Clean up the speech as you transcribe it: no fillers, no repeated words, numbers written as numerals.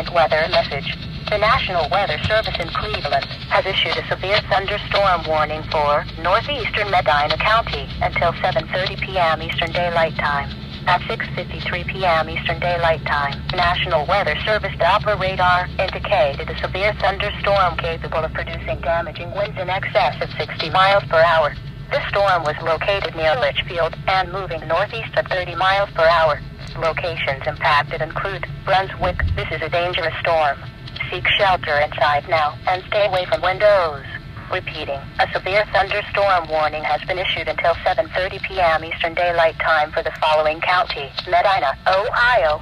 recent weather message. The National Weather Service in Cleveland has issued a severe thunderstorm warning for northeastern Medina County until 7:30 p.m. Eastern Daylight Time. At 6:53 p.m. Eastern Daylight Time, National Weather Service Doppler radar indicated a severe thunderstorm capable of producing damaging winds in excess of 60 miles per hour. This storm was located near Litchfield and moving northeast at 30 miles per hour. Locations impacted include Brunswick. This is a dangerous storm. Seek shelter inside now and stay away from windows. Repeating, a severe thunderstorm warning has been issued until 7:30 p.m. Eastern Daylight Time for the following county: Medina, Ohio.